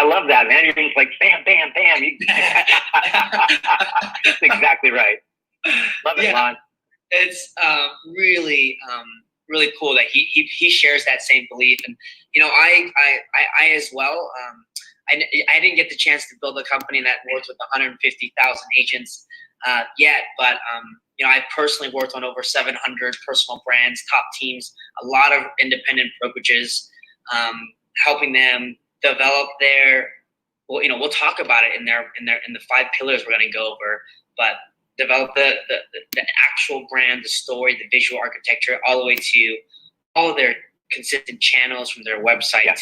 I love that, man. You're just like, bam, bam, bam. That's exactly right. Love it, Lon. It's really cool that he shares that same belief, and I as well. I didn't get the chance to build a company that works with 150,000 agents yet, but I've personally worked on over 700 personal brands, top teams, a lot of independent brokerages, helping them develop their. Well, we'll talk about it in the 5 pillars we're going to go over, but develop the actual brand, the story, the visual architecture, all the way to all of their consistent channels from their website,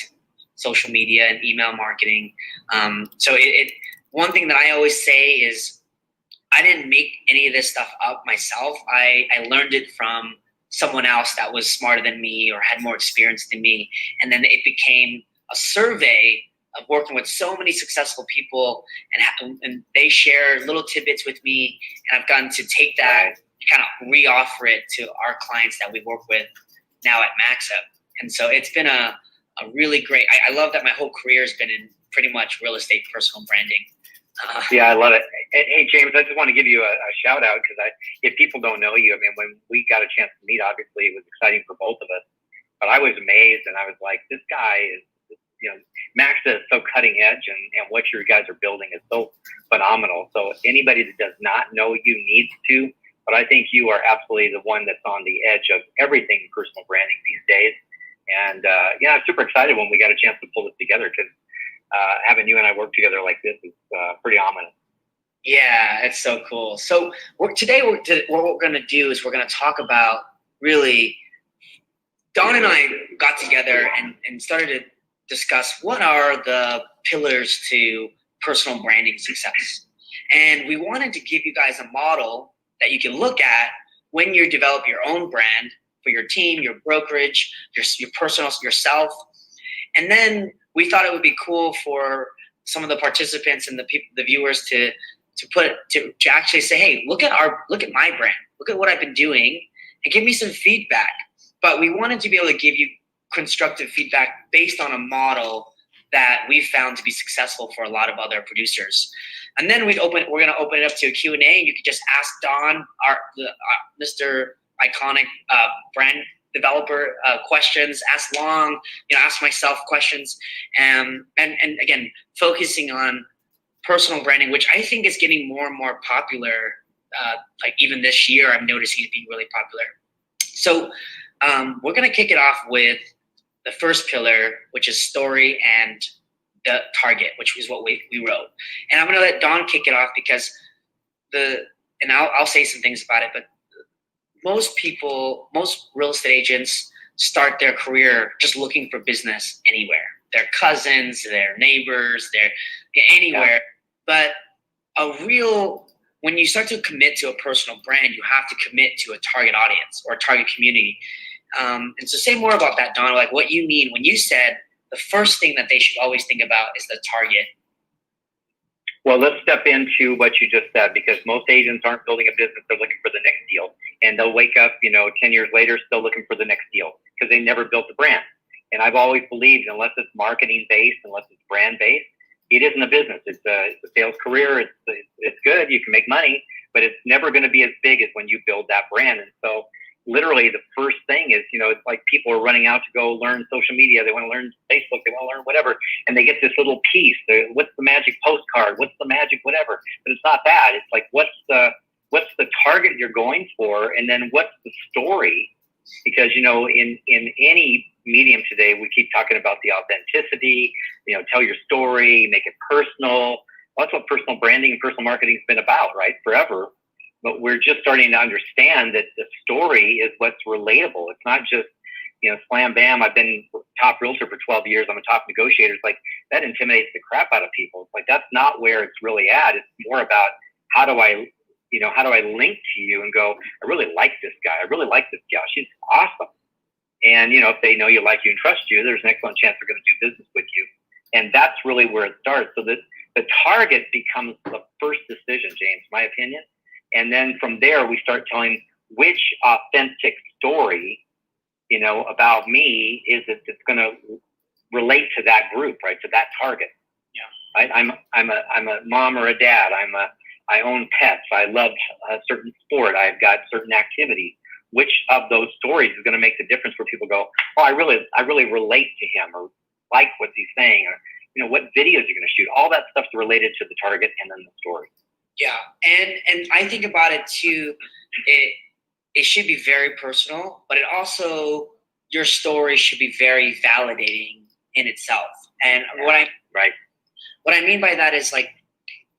social media, and email marketing. So one thing that I always say is I didn't make any of this stuff up myself. I learned it from someone else that was smarter than me or had more experience than me. And then it became a survey of working with so many successful people, and they share little tidbits with me, and I've gotten to take that, kind of re-offer it to our clients that we work with now at MaxUp. And so it's been a really great, I love that my whole career has been in pretty much real estate personal branding. Yeah, I love it. Hey, James, I just want to give you a shout out, because if people don't know you, I mean, when we got a chance to meet, obviously it was exciting for both of us, but I was amazed, and I was like, this guy is, Maxa is so cutting edge, and what you guys are building is so phenomenal. So anybody that does not know you needs to, but I think you are absolutely the one that's on the edge of everything personal branding these days. And I'm super excited when we got a chance to pull this together, because having you and I work together like this is pretty ominous. Yeah, it's so cool. So today what we're going to do is we're going to talk about, really, Don and I got together and started to discuss what are the pillars to personal branding success. And we wanted to give you guys a model that you can look at when you develop your own brand for your team, your brokerage, your personal, yourself. And then we thought it would be cool for some of the participants and the viewers to actually say, hey, look at my brand, look at what I've been doing, and give me some feedback. But we wanted to be able to give you constructive feedback based on a model that we've found to be successful for a lot of other producers. And then we're going to open it up to a Q&A, and you can just ask Don, Mr. Iconic brand developer, questions. Ask Long, ask myself questions, and again, focusing on personal branding, which I think is getting more and more popular. Like even this year, I'm noticing it being really popular. So we're going to kick it off with the first pillar, which is story and the target, which is what we wrote. And I'm going to let Don kick it off, because I'll say some things about it, but most real estate agents start their career just looking for business anywhere. Their cousins, their neighbors, anywhere. Yeah. But when you start to commit to a personal brand, you have to commit to a target audience or a target community. And so say more about that, Don, like what you mean when you said the first thing that they should always think about is the target. Well, let's step into what you just said, because most agents aren't building a business, they're looking for the next deal. And they'll wake up, 10 years later, still looking for the next deal, because they never built a brand. And I've always believed, unless it's marketing based, unless it's brand based, it isn't a business. It's a sales career. It's good. You can make money, but it's never going to be as big as when you build that brand. And so literally the first thing is, it's like people are running out to go learn social media. They want to learn Facebook. They want to learn whatever. And they get this little piece. What's the magic postcard? What's the magic whatever? But it's not that. It's like, what's the target you're going for? And then what's the story? Because, in any medium today, we keep talking about the authenticity, tell your story, make it personal. That's what personal branding and personal marketing has been about, right? Forever. But we're just starting to understand that the story is what's relatable. It's not just, slam bam. I've been top realtor for 12 years. I'm a top negotiator. It's like that intimidates the crap out of people. It's like, that's not where it's really at. It's more about how do I link to you and go, I really like this guy. I really like this gal. She's awesome. And, if they know you, like you, and trust you, there's an excellent chance they're going to do business with you. And that's really where it starts. So that the target becomes the first decision, James, my opinion. And then from there, we start telling which authentic story, about me is it that's going to relate to that group, right? To that target. I'm a mom or a dad. I own pets. I love a certain sport. I've got certain activities. Which of those stories is going to make the difference where people go, oh, I really relate to him, or like what he's saying, or what videos you're going to shoot. All that stuff's related to the target and then the story. Yeah, and I think about it too. It should be very personal, but it also, your story should be very validating in itself. And what I mean by that is like,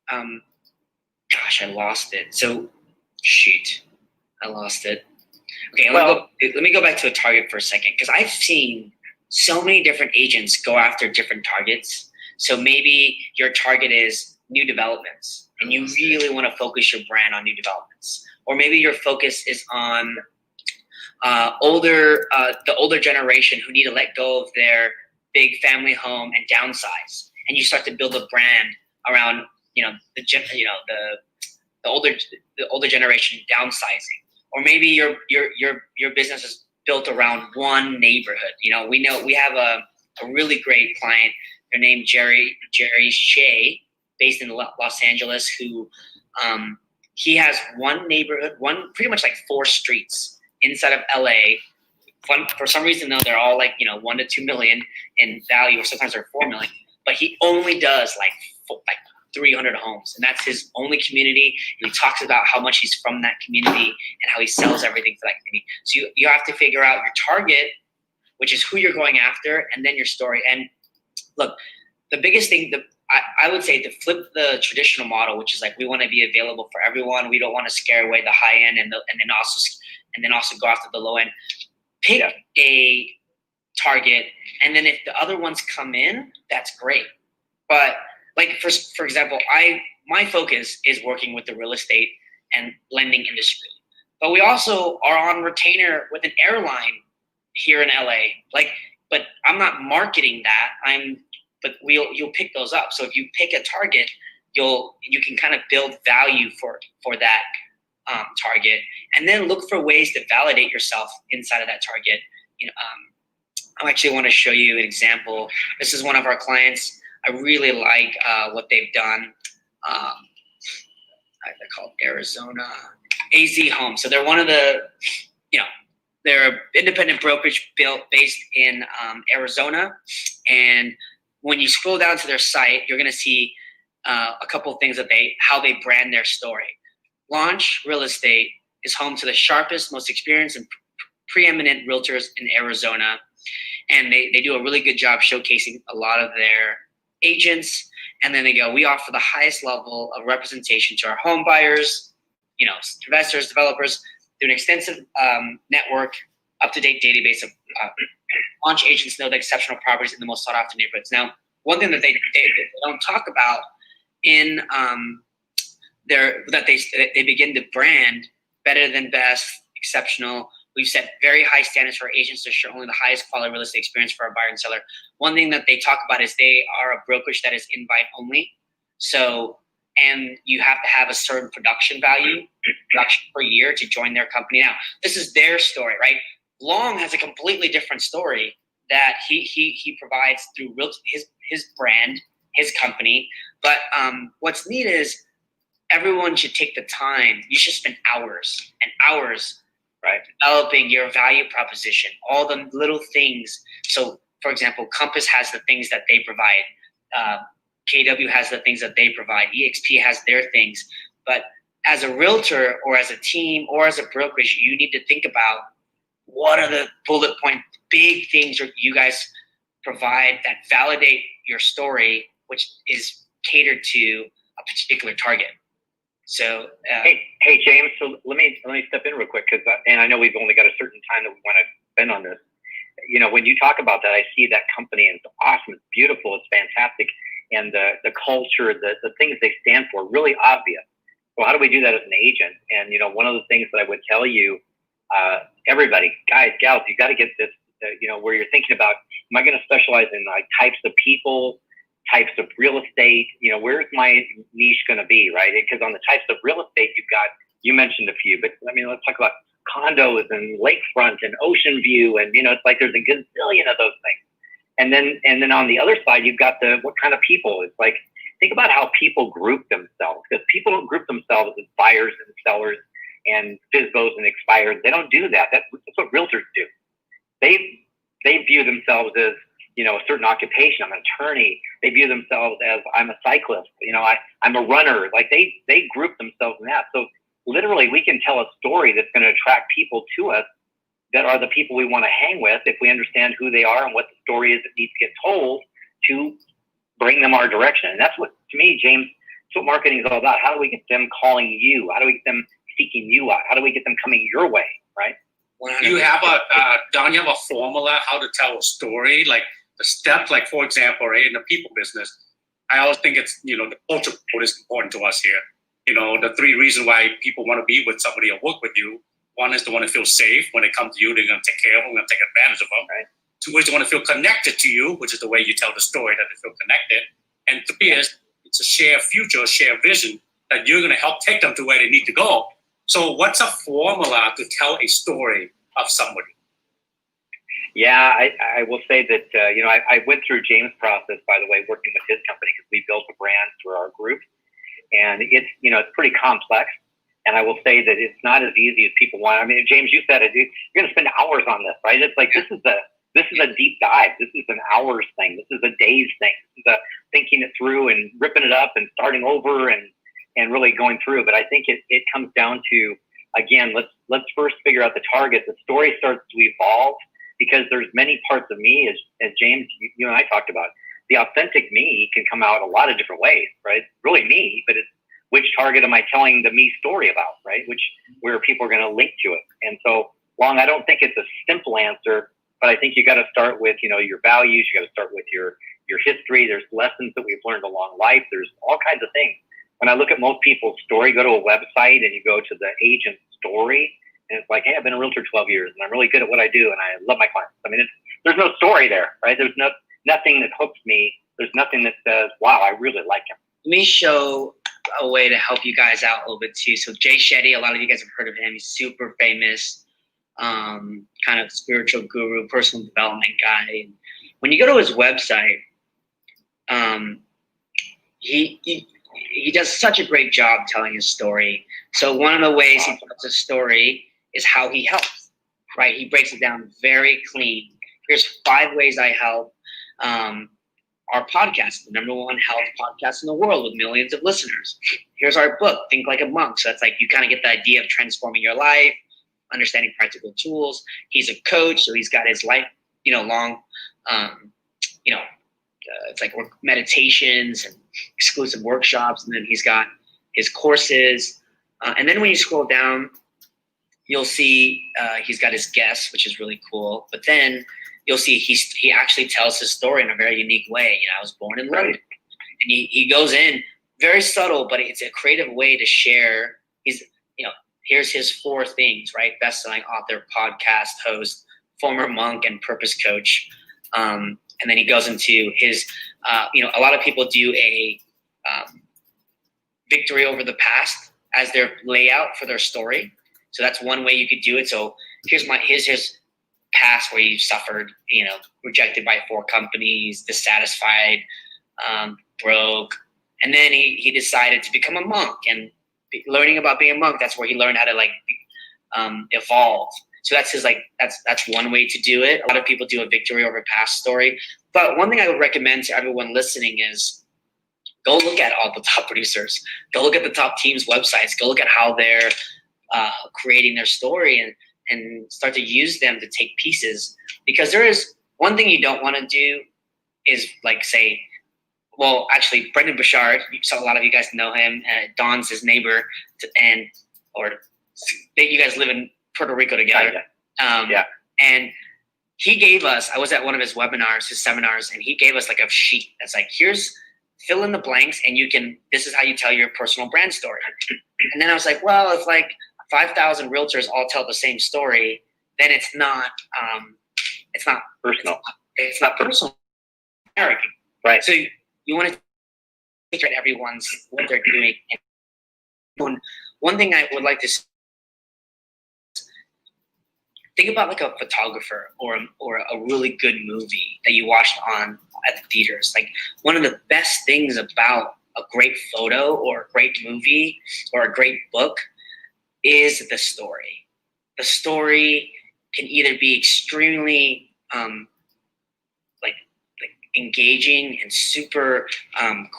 gosh, I lost it. So, shoot, I lost it. Okay, let me go back to a target for a second, because I've seen so many different agents go after different targets. So maybe your target is new developments, and you really want to focus your brand on new developments. Or maybe your focus is on the older generation who need to let go of their big family home and downsize, and you start to build a brand around the older generation downsizing. Or maybe your business is built around one neighborhood. We have a really great client. They're named Jerry Shea, based in Los Angeles, who he has one neighborhood, pretty much like 4 streets inside of LA. For some reason though, they're all like 1 to 2 million in value, or sometimes they're 4 million. But he only does like 300 homes, and that's his only community. And he talks about how much he's from that community and how he sells everything for that community. So you have to figure out your target, which is who you're going after, and then your story. And look, the biggest thing, I would say, to flip the traditional model, which is like, we want to be available for everyone. We don't want to scare away the high end and then also go after the low end. Pick a target, and then if the other ones come in, that's great. But like for example, my focus is working with the real estate and lending industry, but we also are on retainer with an airline here in LA. But I'm not marketing that. But you'll pick those up. So if you pick a target, you can kind of build value for that target, and then look for ways to validate yourself inside of that target. I actually want to show you an example. This is one of our clients. I really like what they've done. They're called Arizona AZ Home. So they're one of the, they're an independent brokerage based in Arizona. And when you scroll down to their site, you're going to see a couple of things how they brand their story. Launch Real Estate is home to the sharpest, most experienced, and preeminent realtors in Arizona. And they do a really good job showcasing a lot of their agents. And then they go, we offer the highest level of representation to our home buyers, investors, developers, through an extensive network, up-to-date database of launch agents know the exceptional properties in the most sought-after neighborhoods. Now, one thing that they don't talk about in they begin to brand better than best, exceptional. We've set very high standards for agents to ensure only the highest quality real estate experience for our buyer and seller. One thing that they talk about is they are a brokerage that is invite only. So, and you have to have a certain production per year to join their company. Now, this is their story, right? Long has a completely different story that he provides through his brand, his company. But what's neat is everyone should take the time. You should spend hours and hours, right, developing your value proposition, all the little things. So, for example, Compass has the things that they provide. KW has the things that they provide. EXP has their things. But as a realtor or as a team or as a brokerage, you need to think about what are the bullet point big things you guys provide that validate your story, which is catered to a particular target. So hey James, so let me step in real quick, because and I know we've only got a certain time that we want to spend on this. When you talk about that, I see that company, and it's awesome, it's beautiful, it's fantastic, and the culture, the things they stand for, really obvious. So how do we do that as an agent? And one of the things that I would tell you, everybody, guys, gals, you got to get this. Where you're thinking about, am I going to specialize in like types of people, types of real estate? Where's my niche going to be, right? Because on the types of real estate, you mentioned a few, but let's talk about condos and lakefront and ocean view, and it's like there's a gazillion of those things. And then on the other side, you've got what kind of people. It's like think about how people group themselves, because people don't group themselves as buyers and sellers and FSBOs and expired. They don't do that. That's what realtors do. They view themselves as, you know, a certain occupation. I'm an attorney. They view themselves as, I'm a cyclist. You know, I'm a runner. Like they group themselves in that. So literally we can tell a story that's going to attract people to us that are the people we want to hang with if we understand who they are and what the story is that needs to get told to bring them our direction. And that's what, to me, James, that's what marketing is all about. How do we get them calling you? How do we get them seeking you out? How do we get them coming your way, right? Do you have Don, you have a formula how to tell a story? Like the steps, like for example, right, in the people business, I always think it's, you know, the culture code is important to us here. You know, the 3 reasons why people want to be with somebody or work with you. One is they want to feel safe. When they come to you, they're going to take care of them, going to take advantage of them. Right? 2 is they want to feel connected to you, which is the way you tell the story, that they feel connected. And 3 is it's a shared future, a shared vision that you're going to help take them to where they need to go. So what's a formula to tell a story of somebody? Yeah, I will say that, you know, I went through James' process, by the way, working with his company, because we built a brand through our group. And it's, you know, it's pretty complex. And I will say that it's not as easy as people want. I mean, James, you said it. You're going to spend hours on this, right? It's like, this is a deep dive. This is an hours thing. This is a days thing. This is a thinking it through and ripping it up and starting over and really going through. But I think it comes down to, again, let's first figure out the target. The story starts to evolve because there's many parts of me, as James, you and I talked about. The authentic me can come out a lot of different ways, right? Really me, but it's which target am I telling the me story about, right? Where people are going to link to it. And so, Wong, I don't think it's a simple answer, but I think you got to start with, you know, your values. You got to start with your history. There's lessons that we've learned along life. There's all kinds of things. When I look at most people's story, go to a website and you go to the agent story, and it's like, hey, I've been a realtor 12 years and I'm really good at what I do and I love my clients. I mean, there's no story there, right? There's nothing that hooks me. There's nothing that says, wow, I really like him. Let me show a way to help you guys out a little bit too. So Jay Shetty, a lot of you guys have heard of him. He's super famous, kind of spiritual guru, personal development guy. And when you go to his website, he does such a great job telling his story. So one of the ways he tells his story is how he helps, right? He breaks it down very clean. Here's 5 ways I help. Our podcast, the #1 health podcast in the world with millions of listeners. Here's our book, Think Like a Monk. So that's like, you kind of get the idea of transforming your life, understanding practical tools. He's a coach, so he's got his life, you know, long, it's like meditations and exclusive workshops. And then he's got his courses. And then when you scroll down, you'll see he's got his guests, which is really cool. But then you'll see he actually tells his story in a very unique way. You know, I was born in London. And he goes in very subtle, but it's a creative way to share. Here's his 4 things, right? Best-selling author, podcast host, former monk, and purpose coach. And then he goes into his, a lot of people do a victory over the past as their layout for their story. So that's one way you could do it. So here's his past where he suffered, rejected by 4 companies, dissatisfied, broke. And then he decided to become a monk, and learning about being a monk, that's where he learned how to evolve. So that's that's one way to do it. A lot of people do a victory over past story. But one thing I would recommend to everyone listening is go look at all the top producers. Go look at the top teams' websites. Go look at how they're creating their story and start to use them to take pieces. Because there is one thing you don't want to do is say, well, actually, Brendan Bouchard, so a lot of you guys know him. Don's his neighbor, or you guys live in Puerto Rico together. Yeah. And he gave us, I was at one of his webinars, his seminars, and he gave us a sheet that's here's fill in the blanks, and this is how you tell your personal brand story. And then I was like, well, if 5,000 realtors all tell the same story, then it's not personal. It's not personal. Right. So you want to take at everyone's what they're doing. And one thing I would like to think about a photographer or a really good movie that you watched at the theaters. One of the best things about a great photo or a great movie or a great book is the story. The story can either be extremely like engaging and super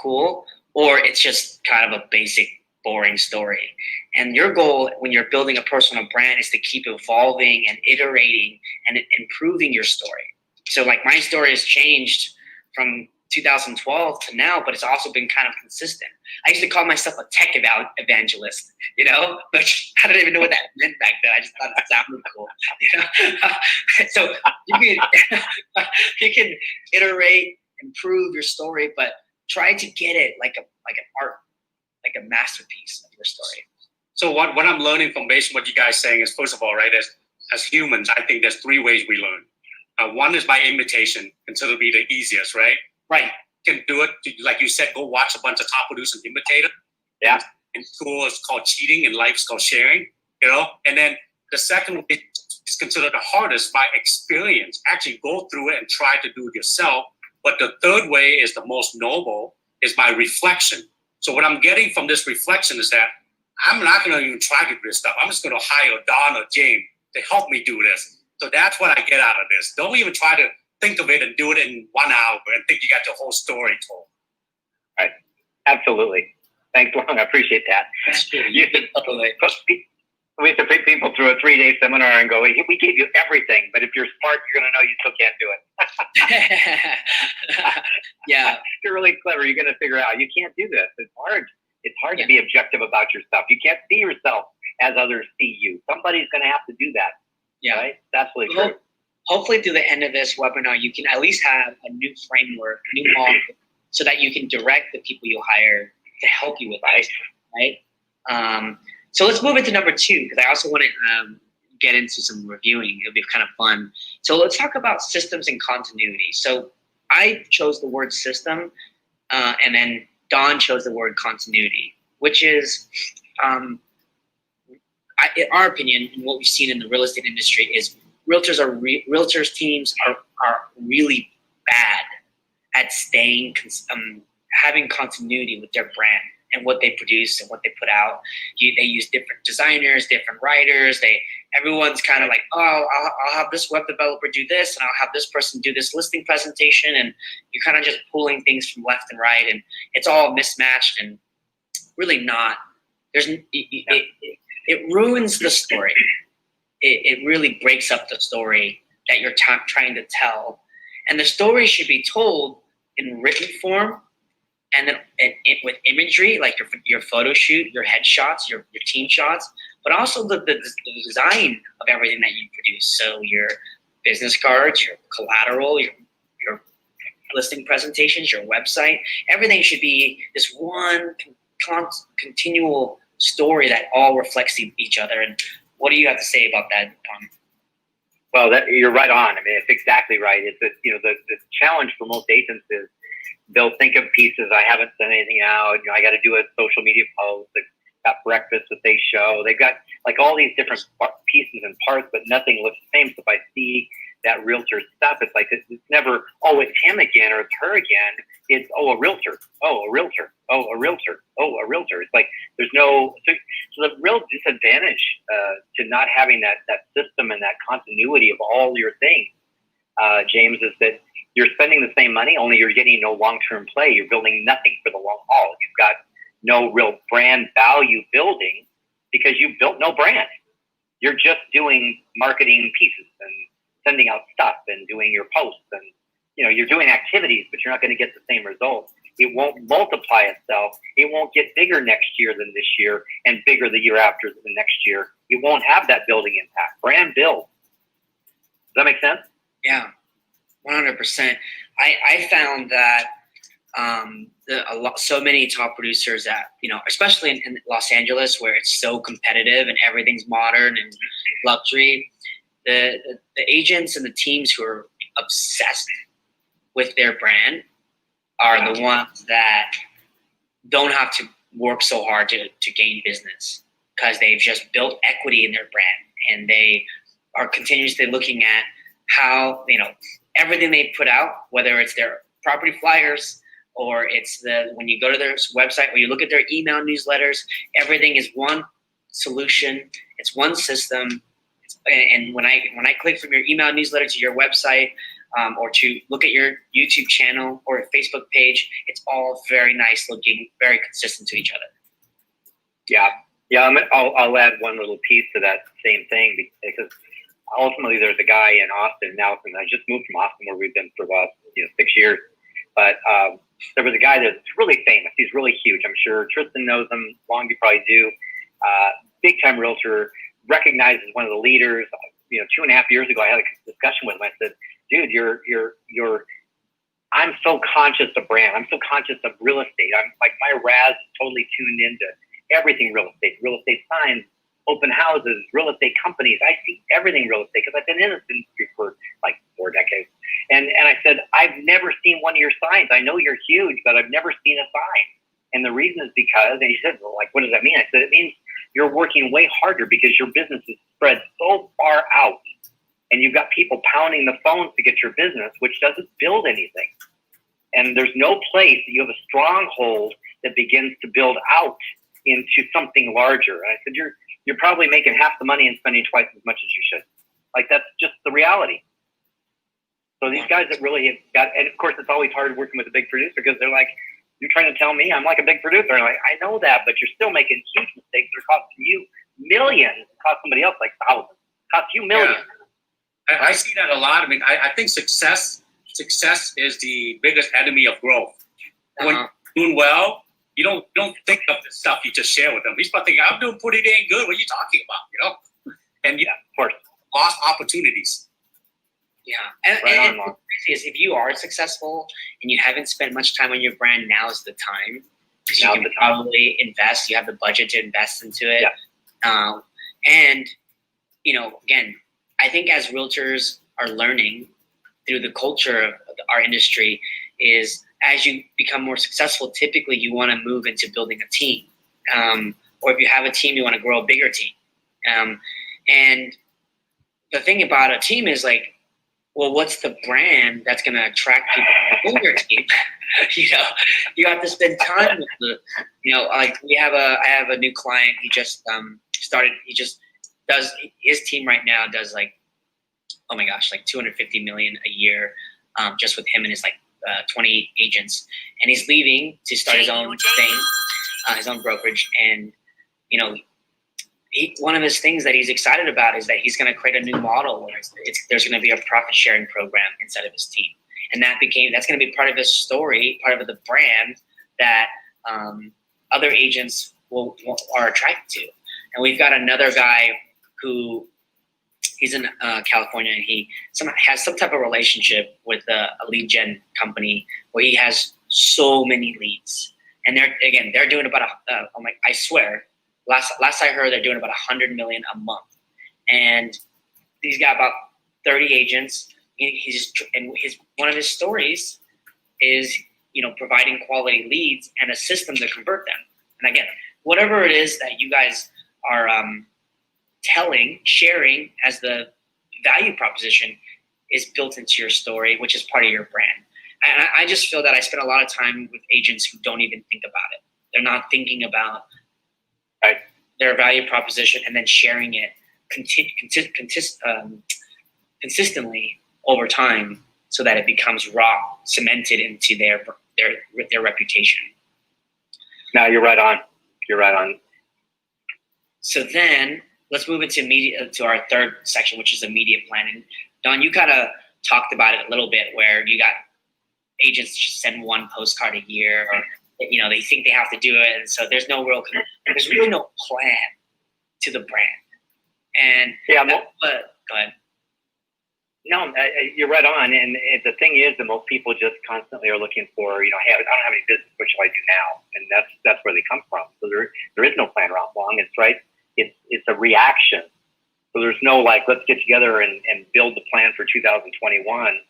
cool, or it's just kind of a basic, boring story. And your goal when you're building a personal brand is to keep evolving and iterating and improving your story. So like my story has changed from 2012 to now, but it's also been kind of consistent. I used to call myself a tech evangelist, you know, but I didn't even know what that meant back then. I just thought it sounded cool, you know. So you can iterate, improve your story, but try to get it like an art, like a masterpiece of your story. So what I'm learning from based on what you guys saying is, first of all, right, as humans, I think there's three ways we learn. One is by imitation, considered to be the easiest, right? Right. You can do it, like you said, go watch a bunch of top producers imitate it. Yeah. In school, it's called cheating. In life, it's called sharing, you know? And then the second way is considered the hardest by experience. Actually go through it and try to do it yourself. But the third way is the most noble, is by reflection. So what I'm getting from this reflection is that I'm not going to even try to do this stuff. I'm just going to hire Don or James to help me do this. So that's what I get out of this. Don't even try to think of it and do it in 1 hour and think you got the whole story told. Right. Absolutely. Thanks, Wong. I appreciate that. That's true. We used to put people through a 3-day seminar and go, we gave you everything, but if you're smart, you're going to know you still can't do it. Yeah. If you're really clever, you're going to figure out you can't do this. It's hard. It's hard to be objective about your stuff. You can't see yourself as others see you. Somebody's going to have to do that. Yeah. Right? That's really true. Hopefully through the end of this webinar, you can at least have a new framework, new model, so that you can direct the people you hire to help you with this, right? So let's move into number 2, because I also want to get into some reviewing. It'll be kind of fun. So let's talk about systems and continuity. So I chose the word system, and then Don chose the word continuity, which is, in our opinion, and what we've seen in the real estate industry is realtors teams are really bad at staying, having continuity with their brand and what they produce and what they put out. They use different designers, different writers. Everyone's kind of like, oh, I'll have this web developer do this, and I'll have this person do this listing presentation, and you're kind of just pulling things from left and right, and it's all mismatched and really not. It ruins the story. It really breaks up the story that you're trying to tell, and the story should be told in written form, and then with imagery, like your photo shoot, your headshots, your team shots, but also the design of everything that you produce. So your business cards, your collateral, your listing presentations, your website, everything should be this one continual story that all reflects each other. And what do you have to say about that, Tom? Well, you're right on. I mean, it's exactly right. It's the challenge for most agents is they'll think of pieces. I haven't sent anything out. I got to do a social media post. They've got breakfast that they show. They've got like all these different pieces and parts, but nothing looks the same. So if I see that realtor stuff, it's like it's never, oh, it's him again or it's her again. It's, oh, a realtor. Oh, a realtor. Oh, a realtor. Oh, a realtor. It's like there's no. So the real disadvantage to not having that system and that continuity of all your things, James, is that you're spending the same money, only you're getting no long-term play. You're building nothing for the long haul. You've got no real brand value building because you built no brand. You're just doing marketing pieces and sending out stuff and doing your posts, and you're doing activities, but you're not going to get the same results. It won't multiply itself. It won't get bigger next year than this year and bigger the year after the next year. It won't have that building impact. Brand build. Does that make sense? Yeah, 100%. I found that so many top producers that, especially in Los Angeles, where it's so competitive and everything's modern and luxury, the agents and the teams who are obsessed with their brand are the ones that don't have to work so hard to gain business because they've just built equity in their brand, and they are continuously looking at how, everything they put out, whether it's their property flyers or it's when you go to their website or you look at their email newsletters, everything is one solution. It's one system. And when I click from your email newsletter to your website, or to look at your YouTube channel or Facebook page, it's all very nice looking, very consistent to each other. Yeah. I'll add one little piece to that same thing, because ultimately there's a guy in Austin now, and I just moved from Austin where we've been for the last 6 years. But there was a guy that's really famous. He's really huge. I'm sure Tristan knows him. Wong, you probably do. Big time realtor, recognized as one of the leaders. 2.5 years ago, I had a discussion with him. I said, dude, I'm so conscious of brand. I'm so conscious of real estate. I'm like, my Raz is totally tuned into everything real estate signs, open houses, real estate companies. I see everything real estate because I've been in this industry for like 4 decades. And I said, I've never seen one of your signs. I know you're huge, but I've never seen a sign. And the reason is because, and he said, well, like, what does that mean? I said, it means you're working way harder because your business is spread so far out. And you've got people pounding the phones to get your business, which doesn't build anything. And there's no place that you have a stronghold that begins to build out into something larger. And I said, you're probably making half the money and spending twice as much as you should. Like, that's just the reality. So these guys that really have got, and of course it's always hard working with a big producer because they're like, you're trying to tell me I'm like a big producer. And I'm like, I know that, but you're still making huge mistakes that are costing you millions. It cost somebody else like thousands. It costs you millions. Yeah. I see that a lot. I mean, I think success is the biggest enemy of growth. When you're doing well, you don't think of the stuff you just share with them. He's probably thinking, I'm doing pretty dang good. What are you talking about? And yeah, of course, lost opportunities. Yeah, and the crazy is if you are successful and you haven't spent much time on your brand, now is the time. Because you can probably invest. You have the budget to invest into it. Yeah. And again, I think as realtors are learning through the culture of our industry is as you become more successful, typically you want to move into building a team. Or if you have a team, you want to grow a bigger team. And the thing about a team is like, well, what's the brand that's going to attract people to your team? You have to spend time with like I have a new client. He just started. He just does his team right now does like, oh my gosh, like 250 million a year, just with him and his like 20 agents. And he's leaving to start his own thing, his own brokerage. And one of his things that he's excited about is that he's going to create a new model where there's going to be a profit sharing program inside of his team. And that's going to be part of his story, part of the brand that other agents are attracted to. And we've got another guy who he's in California, and he has some type of relationship with a lead gen company where he has so many leads. And they're doing about I swear, last I heard, they're doing about 100 million a month. And he's got about 30 agents. One of his stories is providing quality leads and a system to convert them. And again, whatever it is that you guys are sharing as the value proposition is built into your story, which is part of your brand. And I just feel that I spend a lot of time with agents who don't even think about it. They're not thinking about their value proposition and then sharing it consistently over time so that it becomes cemented into their reputation. No, you're right on. So then let's move into our third section, which is the media plan. And Don, you kind of talked about it a little bit, where you got agents just send one postcard a year, or they think they have to do it, and so there's really no plan to the brand. And go ahead. No, you're right on. And the thing is that most people just constantly are looking for, hey, I don't have any business. What shall I do now? And that's where they come from. So there is no plan around Wong. It's right. It's a reaction. So there's no like, let's get together and build the plan for 2021.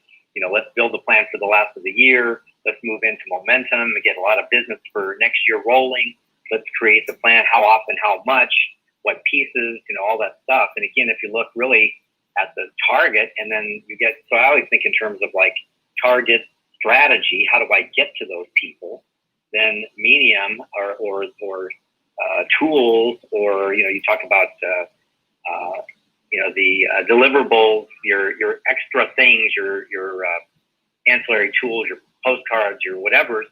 Let's build the plan for the last of the year. Let's move into momentum and get a lot of business for next year rolling. Let's create the plan. How often, how much, what pieces, all that stuff. And again, if you look really at the target, and then so I always think in terms of like target, strategy, how do I get to those people, then medium or tools, or you talk about the deliverables, your extra things, your ancillary tools, your postcards, your whatever,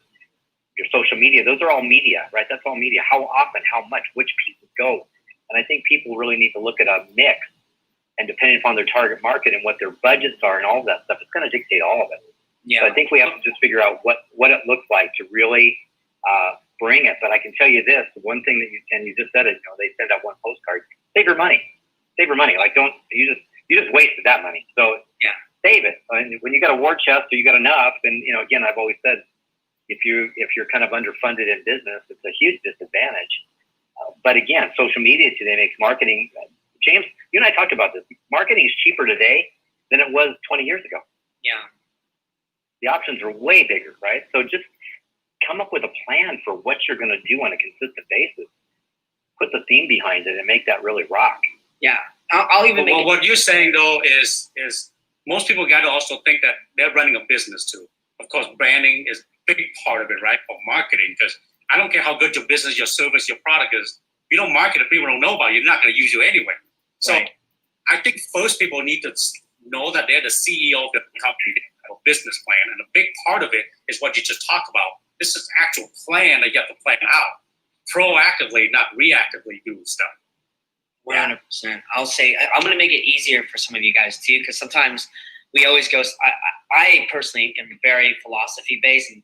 your social media. Those are all media, right? That's all media. How often, how much, which pieces go? And I think people really need to look at a mix, and depending upon their target market and what their budgets are and all of that stuff, it's going to dictate all of it. Yeah. So I think we have to just figure out what it looks like to really bring it. But I can tell you this: one thing that you just said it. They send out one postcard. Save your money. Save your money. Like you just wasted that money. So yeah, save it. When you got a war chest or you got enough, and again, I've always said, if you're kind of underfunded in business, it's a huge disadvantage. But again, social media today makes marketing. James, you and I talked about this. Marketing is cheaper today than it was 20 years ago. Yeah. The options are way bigger, right? So just come up with a plan for what you're going to do on a consistent basis. Put the theme behind it and make that really rock. Yeah. I'll even make what you're saying though is most people got to also think that they're running a business too. Of course, branding is a big part of it, right? For marketing, because I don't care how good your business, your service, your product is. If you don't market it, people don't know about you. They're not going to use you anyway. So right. I think first people need to know that they're the CEO of the company. They have a business plan, and a big part of it is what you just talked about. This is actual plan that you have to plan out proactively, not reactively do stuff. 100%. I'll say I'm going to make it easier for some of you guys too, because sometimes we always go. I personally am very philosophy based, and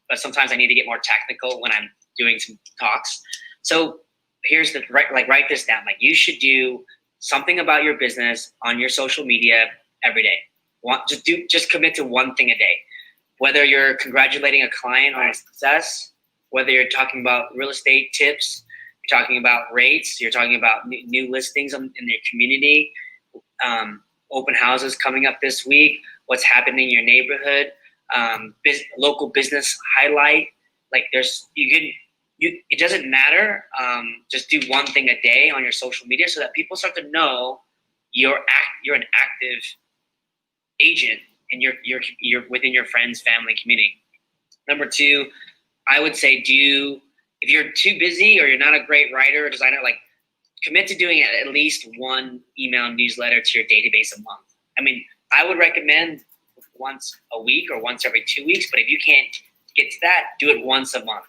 but sometimes I need to get more technical when I'm doing some talks. So here's write this down. Like, you should do something about your business on your social media every day. Just commit to one thing a day. Whether you're congratulating a client on a success, whether you're talking about real estate tips, you're talking about rates, you're talking about new listings in your community, open houses coming up this week, what's happening in your neighborhood, local business highlight. Like, it doesn't matter. Just do one thing a day on your social media so that people start to know you're an active agent and you're within your friends, family, community. Number two, I would say if you're too busy or you're not a great writer or designer, like, commit to doing at least one email newsletter to your database a month. I mean, I would recommend once a week or once every 2 weeks, but if you can't get to that, do it once a month.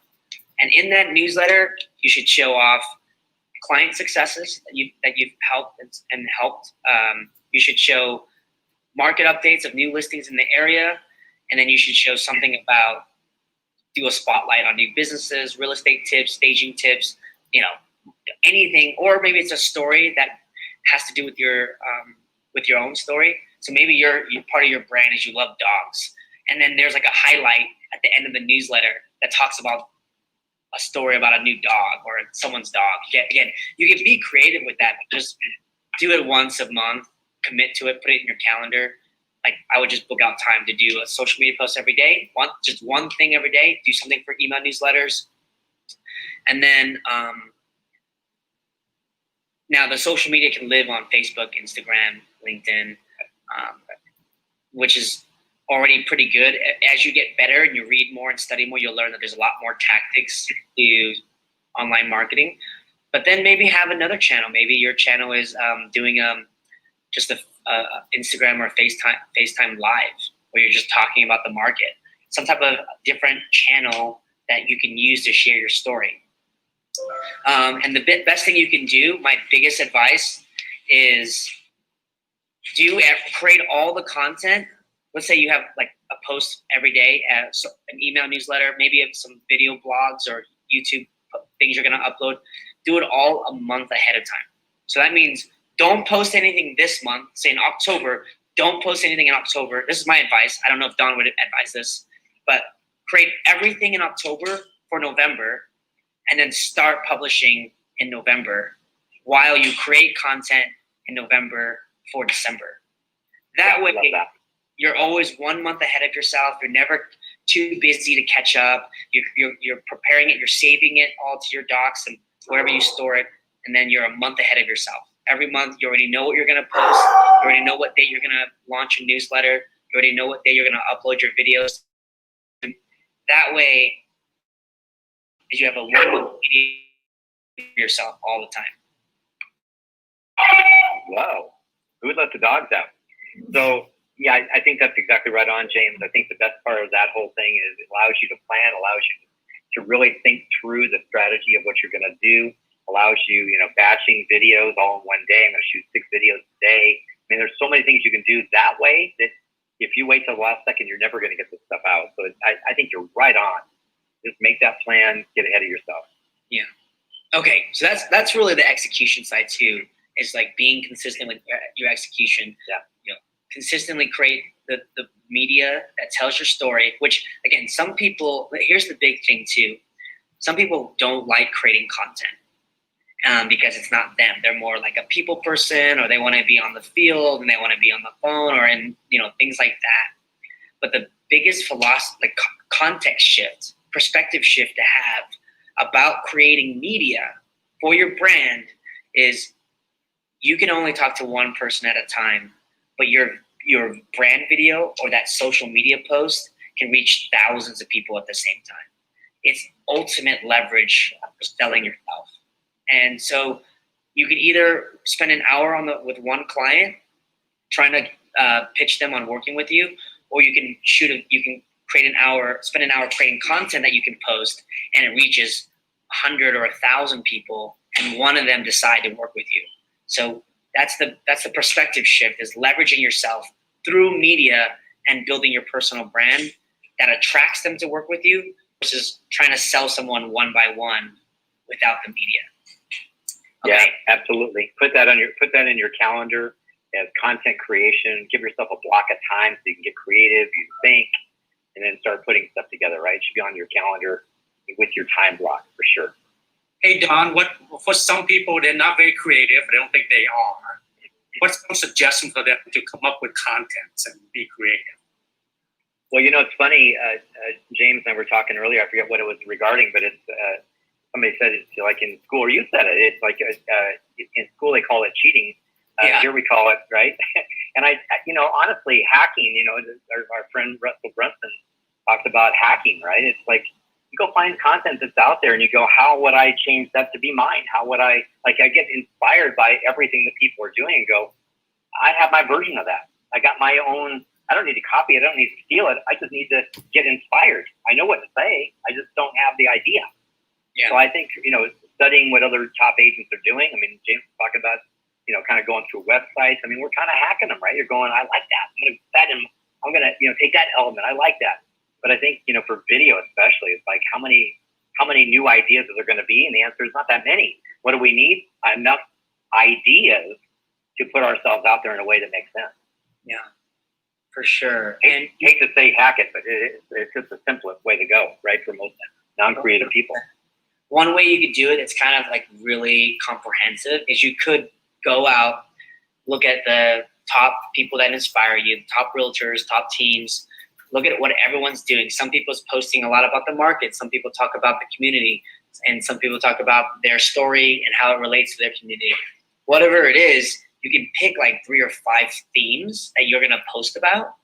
And in that newsletter, you should show off client successes that you've helped and helped. You should show market updates of new listings in the area, and then you should show something about, do a spotlight on new businesses, real estate tips, staging tips, anything, or maybe it's a story that has to do with your own story. So maybe your part of your brand is you love dogs, and then there's like a highlight at the end of the newsletter that talks about a story about a new dog or someone's dog. Again, you can be creative with that, but just do it once a month, commit to it, put it in your calendar. Like, I would just book out time to do a social media post every day, just one thing every day, do something for email newsletters. And then now the social media can live on Facebook, Instagram, LinkedIn, which is already pretty good. As you get better and you read more and study more, you'll learn that there's a lot more tactics to online marketing. But then maybe have another channel. Maybe your channel is doing just a Instagram or FaceTime Live, where you're just talking about the market. Some type of different channel that you can use to share your story. And the best thing you can do, my biggest advice, is create all the content. Let's say you have like a post every day, an email newsletter, maybe some video blogs or YouTube things you're going to upload. Do it all a month ahead of time. So that means don't post anything this month. Say in October, don't post anything in October. This is my advice. I don't know if Don would advise this, but create everything in October for November, and then start publishing in November while you create content in November for December. That way, you're always 1 month ahead of yourself. You're never too busy to catch up. You're preparing it. You're saving it all to your docs and wherever you store it, and then you're a month ahead of yourself. Every month, you already know what you're going to post. You already know what date you're going to launch a newsletter. You already know what day you're going to upload your videos. That way, is you have a one video for yourself all the time. Wow. Who would let the dogs out? So, yeah, I think that's exactly right on, James. I think the best part of that whole thing is it allows you to plan, allows you to really think through the strategy of what you're going to do, allows you, batching videos all in one day. I'm going to shoot 6 videos a day. I mean, there's so many things you can do that way that if you wait till the last second, you're never going to get this stuff out. So I think you're right on. Just make that plan, get ahead of yourself. Yeah. Okay, so that's really the execution side too. Is like being consistent with your execution. Yeah. Consistently create the media that tells your story. Which again, some people. Here's the big thing too. Some people don't like creating content because it's not them. They're more like a people person, or they want to be on the field and they want to be on the phone, or in things like that. But the biggest philosophy, context shift, perspective shift to have about creating media for your brand is you can only talk to one person at a time, but your brand video or that social media post can reach thousands of people at the same time. It's ultimate leverage for selling yourself. And so you can either spend an hour with one client trying to pitch them on working with you, or you can spend an hour creating content that you can post, and it reaches 100 or 1,000 people, and one of them decide to work with you. So that's the perspective shift, is leveraging yourself through media and building your personal brand that attracts them to work with you versus trying to sell someone one by one without the media. Okay. Yeah, absolutely. Put that in your calendar as content creation. Give yourself a block of time so you can get creative, you think, and then start putting stuff together, right? It should be on your calendar with your time block for sure. Hey Don, for some people they're not very creative. They don't think they are. What's some suggestion for them to come up with contents and be creative? Well, it's funny. James and I were talking earlier. I forget what it was regarding, but it's somebody said it's like in school, or you said it. It's like in school they call it cheating. Yeah. Here we call it, right? And I honestly, hacking. Our friend Russell Brunson talks about hacking, right? It's like you go find content that's out there, and you go, how would I change that to be mine? How would I get inspired by everything that people are doing, and go, I have my version of that. I got my own. I don't need to copy it. I don't need to steal it. I just need to get inspired. I know what to say. I just don't have the idea. Yeah. So I think, studying what other top agents are doing. I mean, James was talking about, kind of going through websites. I mean, we're kind of hacking them, right? You're going, I like that. I'm going to take that element. I like that. But I think, for video especially, it's like how many new ideas are there going to be? And the answer is not that many. What do we need? Enough ideas to put ourselves out there in a way that makes sense. Yeah, for sure. Hate to say hack it, but it's just the simplest way to go, right? For most non-creative people. One way you could do it, it's kind of like really comprehensive, is you could go out, look at the top people that inspire you, top realtors, top teams, look at what everyone's doing. Some people's posting a lot about the market. Some people talk about the community, and some people talk about their story and how it relates to their community. Whatever it is, you can pick like 3 or 5 themes that you're going to post about.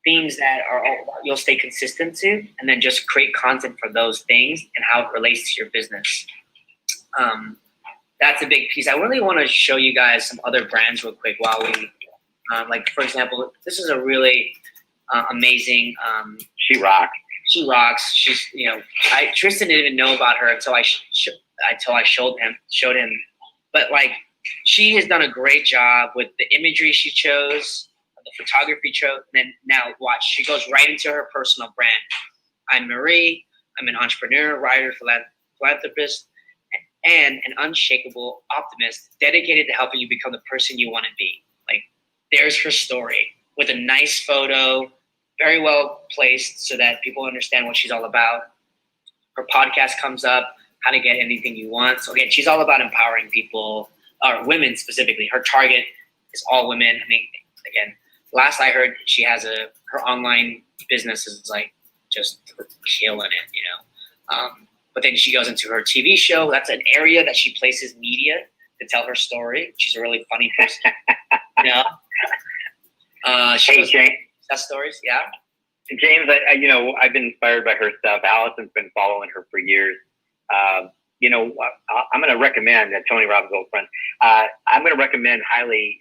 Themes that you'll stay consistent to, and then just create content for those things and how it relates to your business. That's a big piece. I really want to show you guys some other brands real quick while we, for example, this is a really amazing. She rocks. She rocks. She's, Tristan didn't even know about her until I showed him. But she has done a great job with the imagery she chose, the photography chose. And then now watch, she goes right into her personal brand. I'm Marie. I'm an entrepreneur, writer, philanthropist, and an unshakable optimist dedicated to helping you become the person you want to be. There's her story with a nice photo, very well placed so that people understand what she's all about. Her podcast comes up, How to Get Anything You Want. So again, she's all about empowering people, or women specifically. Her target is all women. I mean, again, last I heard, she has her online business is just killing it, But then she goes into her TV show. That's an area that she places media to tell her story. She's a really funny person, Hey, James. Success stories, yeah. James, I've been inspired by her stuff. Allison's been following her for years. I'm going to recommend that Tony Robbins' old friend. I'm going to recommend highly.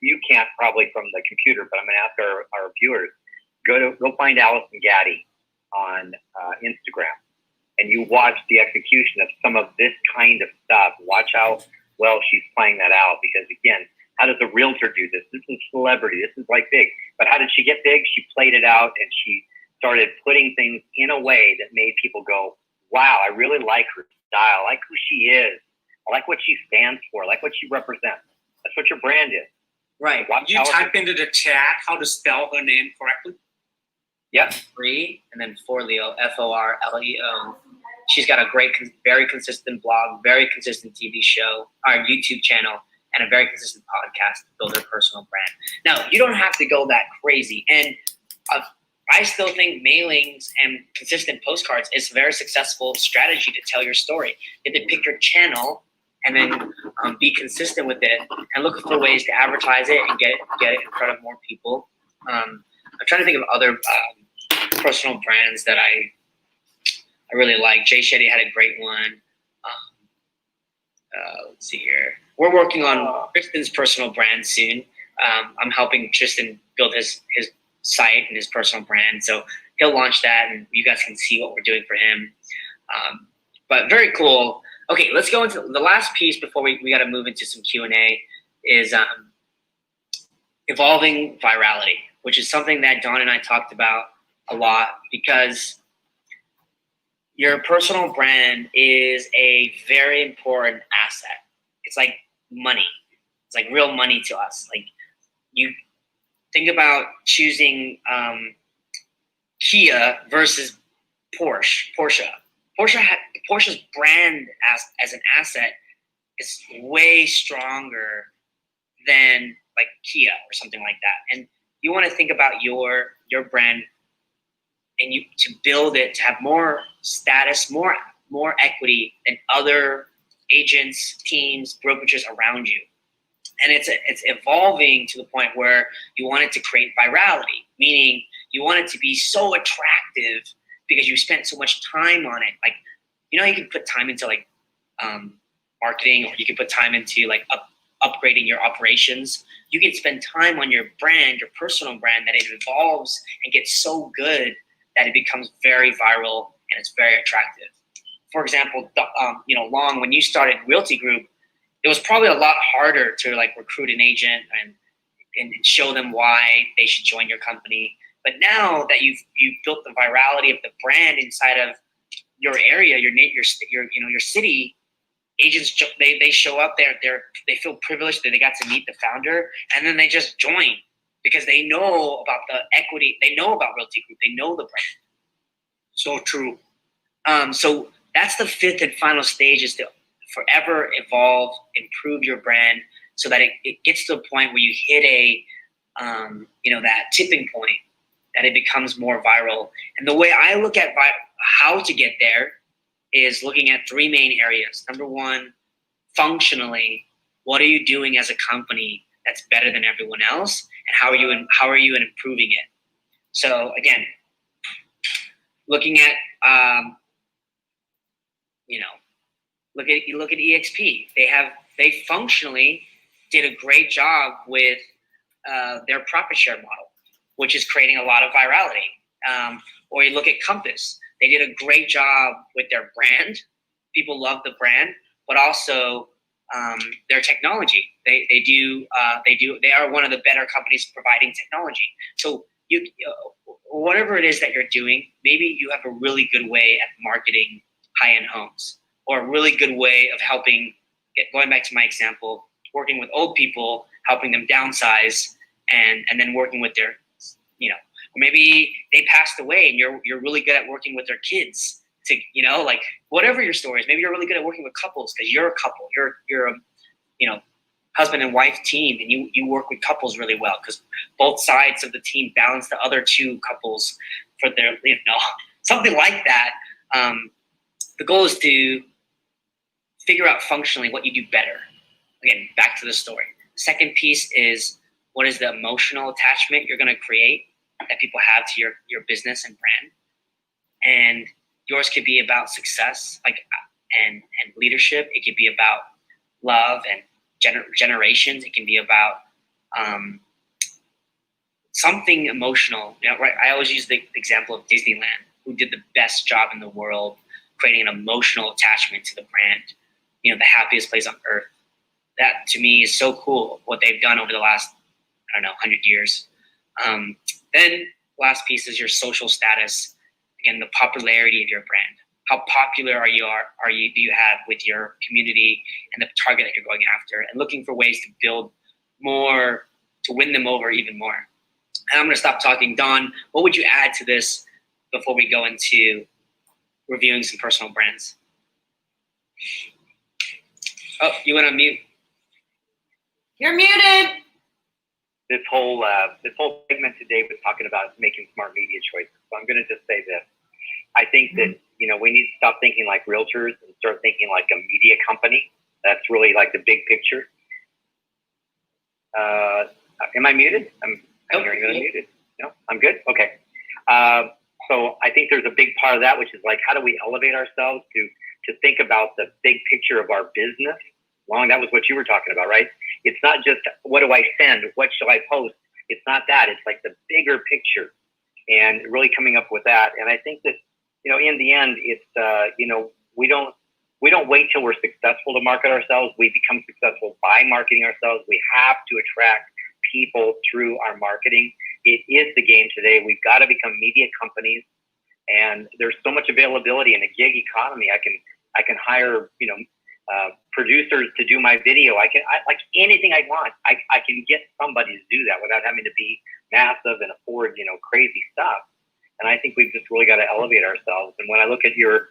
You can't probably from the computer, but I'm going to ask our viewers go find Allison Gaddy on Instagram, and you watch the execution of some of this kind of stuff. Watch how well she's playing that out, because again, how does a realtor do this? This is celebrity. This is like big. But how did she get big? She played it out, and she started putting things in a way that made people go, wow, I really like her style. I like who she is. I like what she stands for. I like what she represents. That's what your brand is. Right. You type into the chat how to spell her name correctly? Yeah. Free, and then Forleo, Forleo. She's got a great, very consistent blog, very consistent TV show, our YouTube channel, and a very consistent podcast to build her personal brand. Now, you don't have to go that crazy. And I still think mailings and consistent postcards is a very successful strategy to tell your story. You have to pick your channel and then be consistent with it and look for ways to advertise it and get it in front of more people. I'm trying to think of other personal brands that I really like. Jay Shetty had a great one. Let's see here. We're working on Tristan's personal brand soon. I'm helping Tristan build his site and his personal brand. So he'll launch that, and you guys can see what we're doing for him. But very cool. Okay, let's go into the last piece before we got to move into some Q&A is evolving virality, which is something that Dawn and I talked about a lot, because your personal brand is a very important asset. It's like money. It's like real money to us. Like, you think about choosing Kia versus Porsche. Porsche's brand as an asset is way stronger than like Kia or something like that. And you want to think about your brand, and to build it to have more status, more equity than other agents, teams, brokerages around you. And it's evolving to the point where you want it to create virality, meaning you want it to be so attractive because you spent so much time on it. Like, you can put time into like marketing, or you can put time into like upgrading your operations. You can spend time on your brand, your personal brand, that it evolves and gets so good that it becomes very viral and it's very attractive. For example, Wong, when you started Realty Group, it was probably a lot harder to like recruit an agent and show them why they should join your company. But now that you've built the virality of the brand inside of your area, your city, agents they show up there. They feel privileged that they got to meet the founder, and then they just join because they know about the equity. They know about Realty Group. They know the brand. So true. So that's the fifth and final stage, is to forever evolve, improve your brand so that it gets to a point where you hit that tipping point, that it becomes more viral. And the way I look at how to get there is looking at three main areas. Number one, functionally, what are you doing as a company that's better than everyone else, and how are you improving it? So again, looking at look at EXP. They functionally did a great job with their profit share model, which is creating a lot of virality. Or you look at Compass. They did a great job with their brand. People love the brand, but also their technology. They are one of the better companies providing technology. So whatever it is that you're doing, maybe you have a really good way at marketing high-end homes, or a really good way of helping, going back to my example, working with old people, helping them downsize, and then working with their, maybe they passed away and you're really good at working with their kids to, like whatever your story is. Maybe you're really good at working with couples because you're a couple. You're a, husband and wife team, and you work with couples really well because both sides of the team balance the other two couples for their, something like that. The goal is to figure out functionally what you do better. Again, back to the story. Second piece is what is the emotional attachment you're going to create that people have to your business and brand. And yours could be about success, and leadership. It could be about love and generations. It can be about something emotional. Right? I always use the example of Disneyland, who did the best job in the world creating an emotional attachment to the brand. The happiest place on earth. That to me is so cool what they've done over the last, 100 years. Then last piece is your social status. Again, the popularity of your brand. How popular do you have with your community and the target that you're going after, and looking for ways to build more, to win them over even more. And I'm going to stop talking. Don, what would you add to this before we go into reviewing some personal brands? Oh, you went on mute. You're muted. This whole segment today was talking about making smart media choices. So I'm going to just say this. I think that, we need to stop thinking like realtors and start thinking like a media company. That's really like the big picture. Am I muted? I'm hearing that I'm muted. No, I'm good? Okay. So I think there's a big part of that, which is like, how do we elevate ourselves to think about the big picture of our business? Long, that was what you were talking about, right? It's not just, what do I send? What shall I post? It's not that. It's like the bigger picture, and really coming up with that. And I think that, in the end, it's, we don't wait till we're successful to market ourselves. We become successful by marketing ourselves. We have to attract people through our marketing. It is the game today. We've got to become media companies, and there's so much availability in a gig economy. I can hire, producers to do my video. I like anything I want. I can get somebody to do that without having to be massive and afford, crazy stuff. And I think we've just really got to elevate ourselves. And when I look at your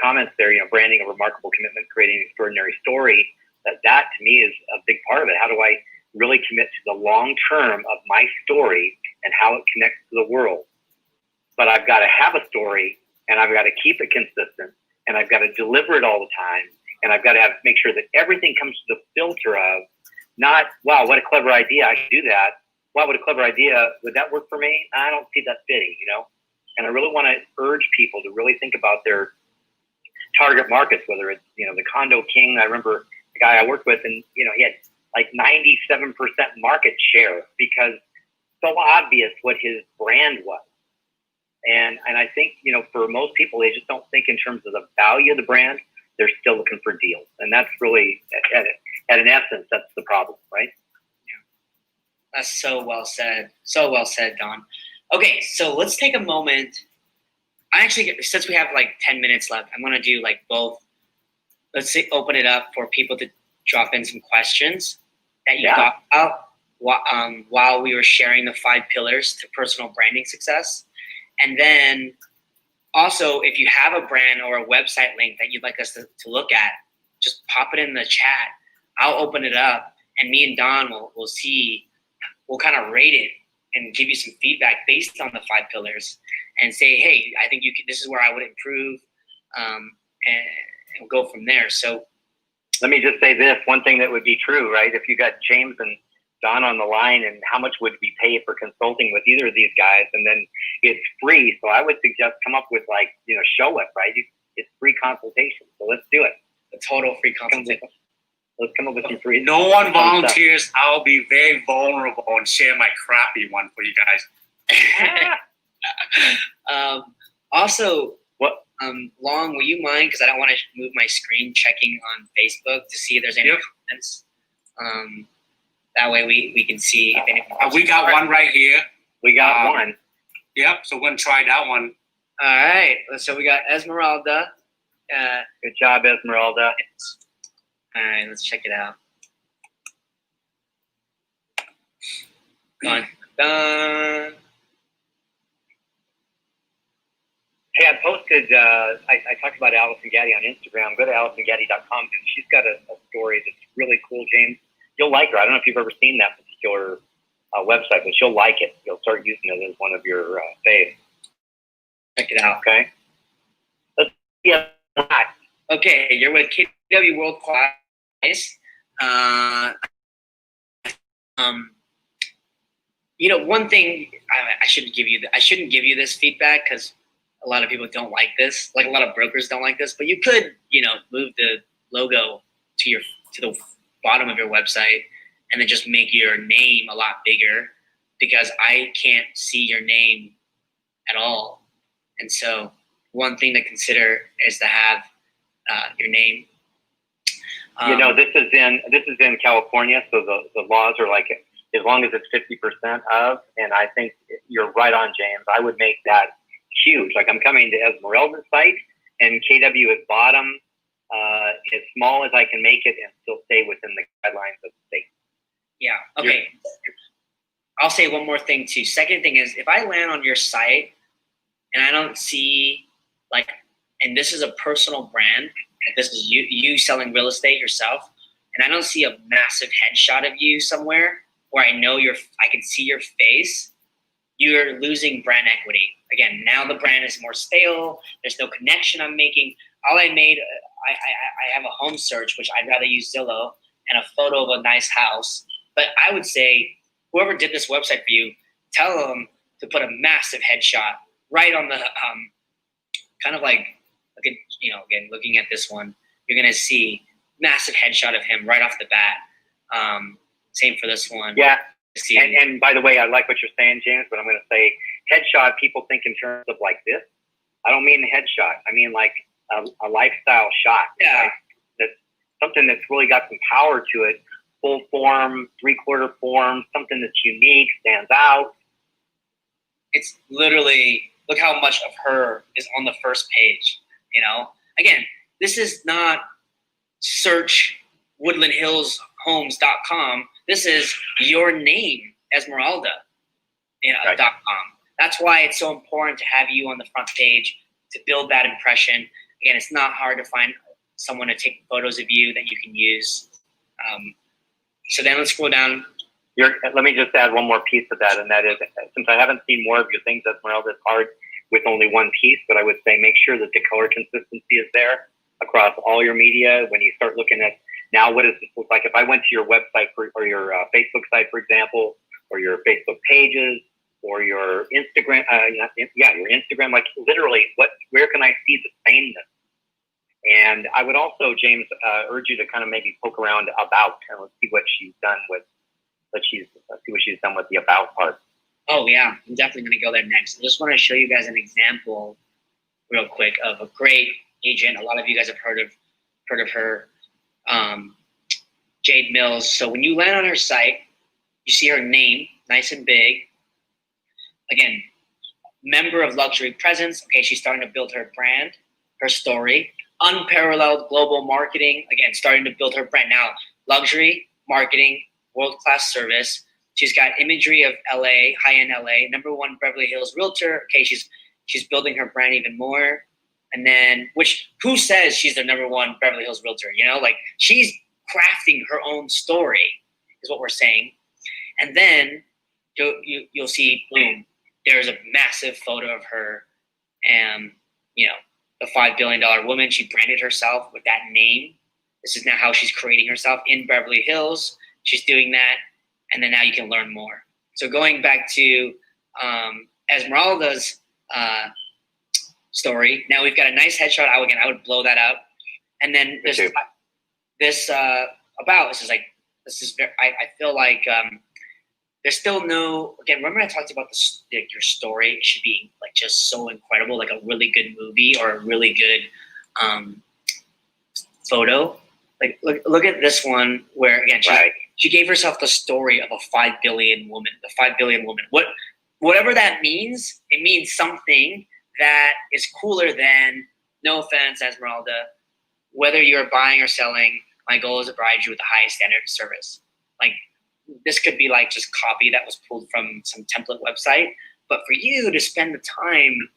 comments there, branding a remarkable commitment, creating an extraordinary story, that to me is a big part of it. How do I really commit to the long term of my story and how it connects to the world? But I've got to have a story, and I've got to keep it consistent, and I've got to deliver it all the time. And I've got to make sure that everything comes to the filter of not, wow, what a clever idea, I should do that. Wow, what a clever idea. Would that work for me? I don't see that fitting, And I really want to urge people to really think about their target markets, whether it's, the condo king. I remember the guy I worked with, and, he had like 97% market share because so obvious what his brand was. And I think, for most people, they just don't think in terms of the value of the brand. They're still looking for deals. And that's really, at an essence, that's the problem, right? Yeah. That's so well said. So well said, Don. Okay, so let's take a moment. Since we have like 10 minutes left, I'm going to do like both. Let's open it up for people to drop in some questions that you thought about while we were sharing the 5 pillars to personal branding success. And then also, if you have a brand or a website link that you'd like us to look at, just pop it in the chat. I'll open it up, and me and Don will see. We'll kind of rate it and give you some feedback based on the 5 pillars, and say, hey, I think this is where I would improve, and we'll go from there. So, let me just say this one thing that would be true, right? If you got James and Don on the line, and how much would we pay for consulting with either of these guys? And then it's free. So I would suggest come up with show it, right? It's free consultation. So let's do it. A total free consultation. Let's come up with some free. No one volunteers. I'll be very vulnerable and share my crappy one for you guys. Also, what? Long, will you mind? Because I don't want to move my screen checking on Facebook to see if there's any comments. That way we can see if anyone. We got one right here. We got one. Yep. So we're gonna try that one. All right. So we got Esmeralda. Good job, Esmeralda. All right. Let's check it out. Done. Hey, I posted. I talked about Allison Gaddy on Instagram. Go to AllisonGaddy.com because she's got a story that's really cool, James. You'll like her. I don't know if you've ever seen that particular website, but you'll like it. You'll start using it as one of your faves. Check it out. Okay. Let's see. Okay, you're with KW World Class. One thing I shouldn't give you. I shouldn't give you this feedback because a lot of people don't like this. Like a lot of brokers don't like this. But you could, move the logo to the bottom of your website and then just make your name a lot bigger because I can't see your name at all. And so one thing to consider is to have your name. This is in California, so the laws are like as long as it's 50% of, and I think you're right on, James. I would make that huge. Like I'm coming to Esmeralda's site, and KW is bottom, as small as I can make it, and still stay within the guidelines of the state. Yeah. Okay. I'll say one more thing too. Second thing is if I land on your site and I don't see and this is a personal brand, this is you selling real estate yourself, and I don't see a massive headshot of you somewhere where I know I can see your face, you're losing brand equity. Again, now the brand is more stale. There's no connection I'm making. All I made, I have a home search, which I'd rather use Zillow, and a photo of a nice house. But I would say, whoever did this website for you, tell them to put a massive headshot right on the, kind of like, again, looking at this one, you're going to see massive headshot of him right off the bat. Same for this one. Yeah. And by the way, I like what you're saying, James, but I'm going to say headshot, people think in terms of like this. I don't mean headshot. I mean like a lifestyle shot. Yeah. Right? That's something that's really got some power to it. Full form, 3/4 form, something that's unique, stands out. It's literally, look how much of her is on the first page, Again, this is not search woodlandhillshomes.com. This is your name, Esmeralda, Right. .com. That's why it's so important to have you on the front page to build that impression. Again, it's not hard to find someone to take photos of you that you can use. So then let's scroll down. Let me just add one more piece to that, and that is, since I haven't seen more of your things, Esmeralda, it's hard with only one piece, but I would say make sure that the color consistency is there across all your media. When you start looking at, now what does this look like? If I went to your website or your Facebook site, for example, or your Facebook pages, or your Instagram, your Instagram, like literally, where can I see the sameness? And I would also, James, urge you to kind of maybe poke around about, and let's see what she's done with. Let's see what she's done with the about part. Oh yeah, I'm definitely going to go there next. I just want to show you guys an example, real quick, of a great agent. A lot of you guys have heard of her, Jade Mills. So when you land on her site, you see her name, nice and big. Again, member of luxury presence. Okay, she's starting to build her brand, her story. Unparalleled global marketing. Again, starting to build her brand now. Luxury marketing, world-class service. She's got imagery of LA, high-end LA, #1 Beverly Hills realtor. Okay, she's building her brand even more. And then, who says she's the #1 Beverly Hills realtor? She's crafting her own story, is what we're saying. And then you'll see, boom, there's a massive photo of her, and the $5 billion woman. She branded herself with that name. This is now how she's creating herself in Beverly Hills. She's doing that. And then now you can learn more. So going back to Esmeralda's story, now we've got a nice headshot. I would blow that up. And then this about, I feel like there's still no, again, remember I talked about your story? It should be just so incredible, like a really good movie or a really good photo. Look at this one where, again, she gave herself the story of a 5 billion woman, the 5 billion woman. Whatever that means, it means something that is cooler than, no offense, Esmeralda, whether you're buying or selling, my goal is to provide you with the highest standard of service. This could be just copy that was pulled from some template website. But for you to spend the time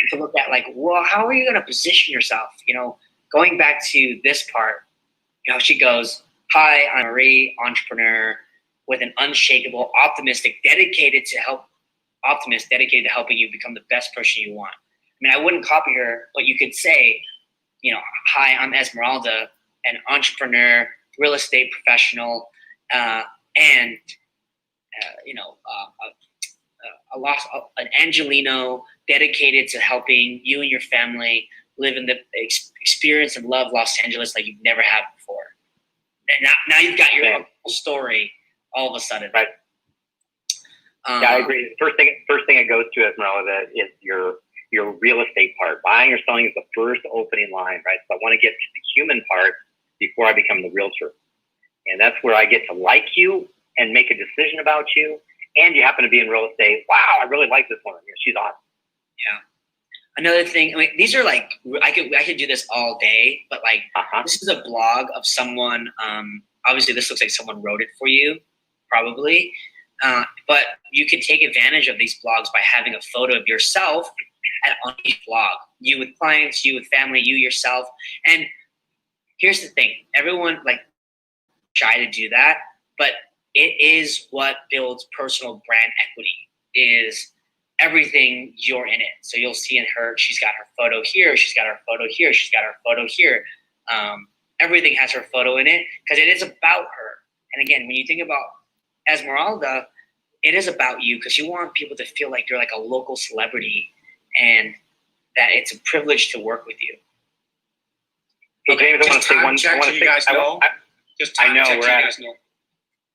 to look at how are you going to position yourself? Going back to this part, she goes, "Hi, I'm Marie, entrepreneur with an unshakable, dedicated to helping you become the best person you want." I mean, I wouldn't copy her, but you could say, "Hi, I'm Esmeralda, an entrepreneur, real estate professional, and an Angelino dedicated to helping you and your family live in the experience and love Los Angeles like you've never had before. And now you've got your own story all of a sudden. Right. Yeah, I agree. First thing it goes to, Esmeralda, is your real estate part. Buying or selling is the first opening line, right? So I want to get to the human part before I become the realtor. And that's where I get to like you and make a decision about you. And you happen to be in real estate. Wow, I really like this woman. She's awesome. Yeah. Another thing, I mean, these are like, I could do this all day, but like, this is a blog of someone, obviously this looks like someone wrote it for you, probably. But you can take advantage of these blogs by having a photo of yourself on each blog. You with clients, you with family, you yourself. And here's the thing, everyone like shy to do that, but it is what builds personal brand equity, is everything you're in it. So you'll see in her, she's got her photo here, she's got her photo here, she's got her photo here. Everything has her photo in it because it is about her. And again, when you think about Esmeralda, it is about you because you want people to feel like you're like a local celebrity and that it's a privilege to work with you. Hey, James, I want to say one thing. I know we're at.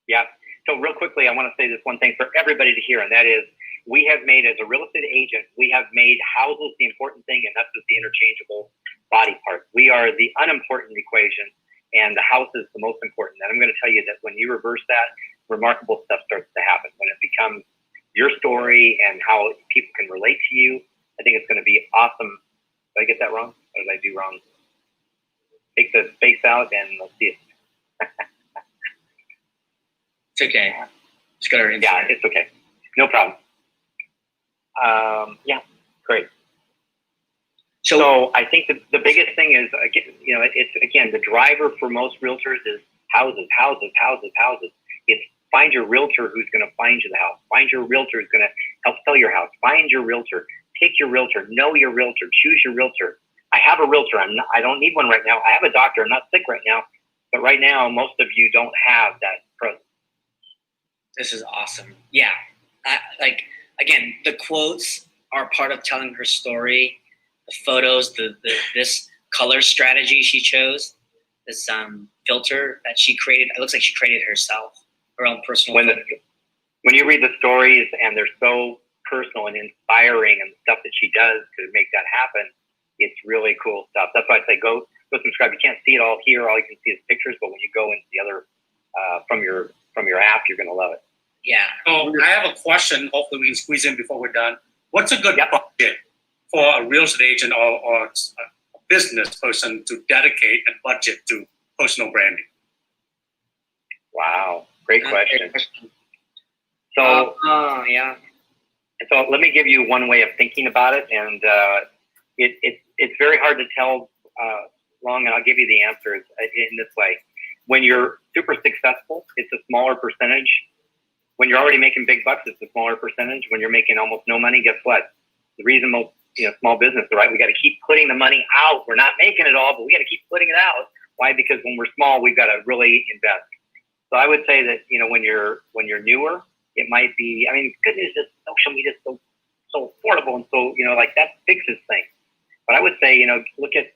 Yeah. So real quickly, I want to say this one thing for everybody to hear, and that is, we have made, as a real estate agent, we have made houses the important thing, and that's just the interchangeable body part. We are the unimportant equation, and the house is the most important. And I'm going to tell you that when you reverse that, remarkable stuff starts to happen. When it becomes your story and how people can relate to you, I think it's going to be awesome. Did I get that wrong? What did I do wrong? Take the space out and let's see it. It's okay. Just got to Yeah, it's okay. No problem. Yeah, great. So I think the biggest thing is, you know, it's again, the driver for most realtors is houses. It's find your realtor who's going to find you the house. Find your realtor who's going to help sell your house. Find your realtor. Pick your realtor. Know your realtor. Choose your realtor. I have a realtor. I don't need one right now. I have a doctor. I'm not sick right now. But right now, most of you don't have that presence. This is awesome. Yeah. Like, again, the quotes are part of telling her story. The photos, this color strategy she chose, this filter that she created. It looks like she created herself, her own personal. When you read the stories and they're so personal and inspiring and stuff that she does to make that happen, it's really cool stuff. That's why I say go subscribe. You can't see it all here. All you can see is pictures, but when you go into the other from your app, you're going to love it. Yeah. Oh, I have a question. Hopefully we can squeeze in before we're done. What's a good budget for a real estate agent or a business person to dedicate a budget to personal branding? Wow, great question. So yeah. So let me give you one way of thinking about it, and it's very hard to tell long, and I'll give you the answers in this way. When you're super successful, it's a smaller percentage. When you're already making big bucks, it's a smaller percentage. When you're making almost no money, guess what? The reason most small business, right? We got to keep putting the money out. We're not making it all, but we got to keep putting it out. Why? Because when we're small, we've got to really invest. So I would say that when you're newer, it might be. I mean, good news is social media is so affordable, and so like that fixes things. But I would say look at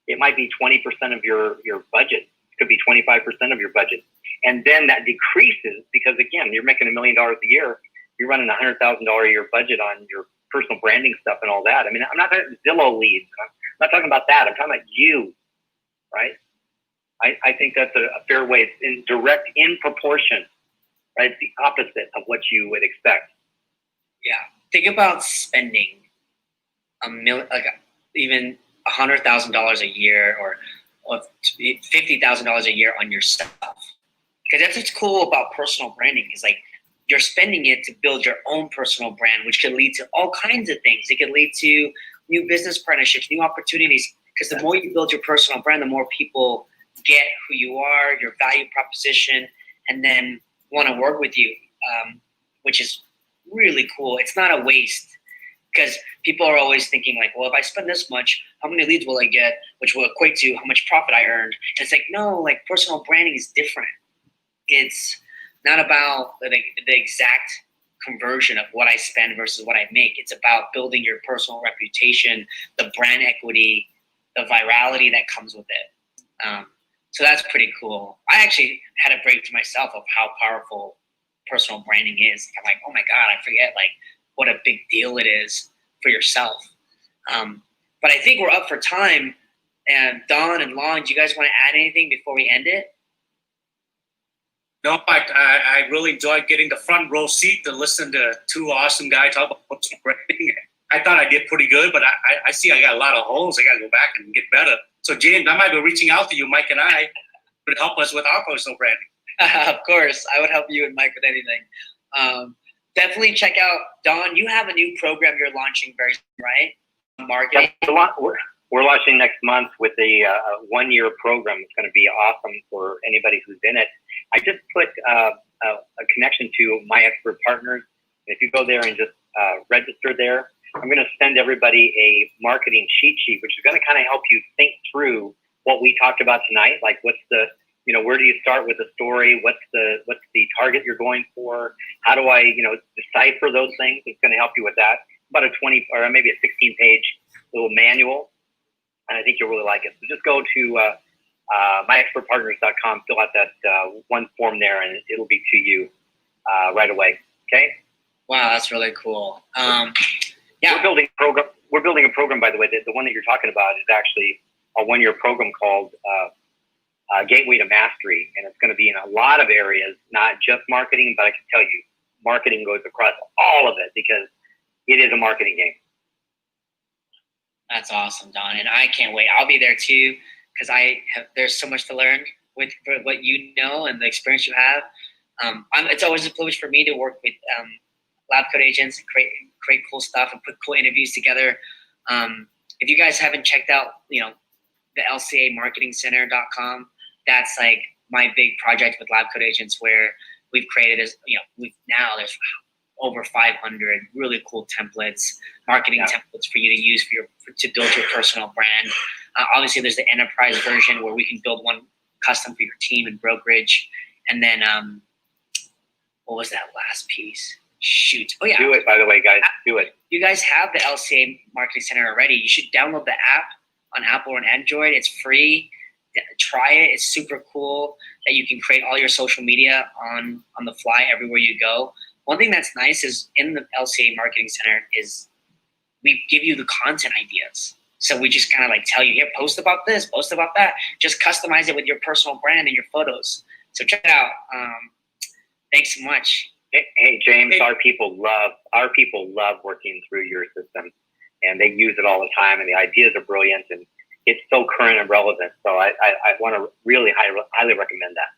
it might be 20% of your budget. It could be 25% of your budget, and then that decreases because again, you're making $1 million a year. You're running $100,000 a year budget on your personal branding stuff and all that. I mean, I'm not talking Zillow leads. I'm not talking about that. I'm talking about you, right? I think that's a fair way. It's in proportion, right? It's the opposite of what you would expect. Yeah. Think about spending even $100,000 a year or $50,000 a year on yourself. Because that's what's cool about personal branding is like you're spending it to build your own personal brand, which could lead to all kinds of things. It could lead to new business partnerships, new opportunities. Because the more you build your personal brand, the more people get who you are, your value proposition, and then want to work with you, which is really cool. It's not a waste because people are always thinking like, well, if I spend this much, how many leads will I get, which will equate to how much profit I earned. And it's like, no, like personal branding is different. It's not about the exact conversion of what I spend versus what I make. It's about building your personal reputation, the brand equity, the virality that comes with it. So that's pretty cool. I actually had a break to myself of how powerful personal branding is. I'm like, oh my God, I forget like what a big deal it is for yourself. But I think we're up for time. And Don and Long, do you guys want to add anything before we end it? No, I really enjoyed getting the front row seat to listen to two awesome guys talk about personal branding. I thought I did pretty good, but I see I got a lot of holes. I got to go back and get better. So, James, I might be reaching out to you, Mike and I, to help us with our personal branding. Of course. I would help you and Mike with anything. Definitely check out, Don, you have a new program you're launching very soon, right? Marketing. We're launching next month with a 1-year program. It's going to be awesome for anybody who's in it. I just put a connection to My Expert Partners. If you go there and just register there, I'm going to send everybody a marketing cheat sheet, which is going to kind of help you think through what we talked about tonight. Like, what's the, where do you start with a story? What's the target you're going for? How do I, decipher those things? It's going to help you with that. About a 20 or maybe a 16-page little manual, and I think you'll really like it. So just go to myexpertpartners.com, fill out that one form there, and it'll be to you right away. Okay. Wow, that's really cool. Yeah, we're building a program. By the way, the one that you're talking about is actually a 1-year program called Gateway to Mastery, and it's going to be in a lot of areas, not just marketing, but I can tell you, marketing goes across all of it because it is a marketing game. That's awesome, Don, and I can't wait. I'll be there too because there's so much to learn with what you know and the experience you have. It's always a privilege for me to work with lab code agents and create cool stuff and put cool interviews together. If you guys haven't checked out, the lcamarketingcenter.com, that's like my big project with lab code agents where we've created there's over 500 really cool templates, marketing templates for you to use to build your personal brand. Obviously, there's the enterprise version where we can build one custom for your team and brokerage. And then, what was that last piece? Shoot. Oh, yeah. Do it, by the way, guys. Do it. You guys have the LCA Marketing Center already. You should download the app on Apple and Android. It's free. Try it. It's super cool that you can create all your social media on the fly everywhere you go. One thing that's nice is in the LCA Marketing Center is we give you the content ideas. So we just kind of like tell you, here, post about this, post about that. Just customize it with your personal brand and your photos. So check it out. Thanks so much. Hey, James, our people love working through your system, and they use it all the time, and the ideas are brilliant, and it's so current and relevant. So I want to really highly recommend that.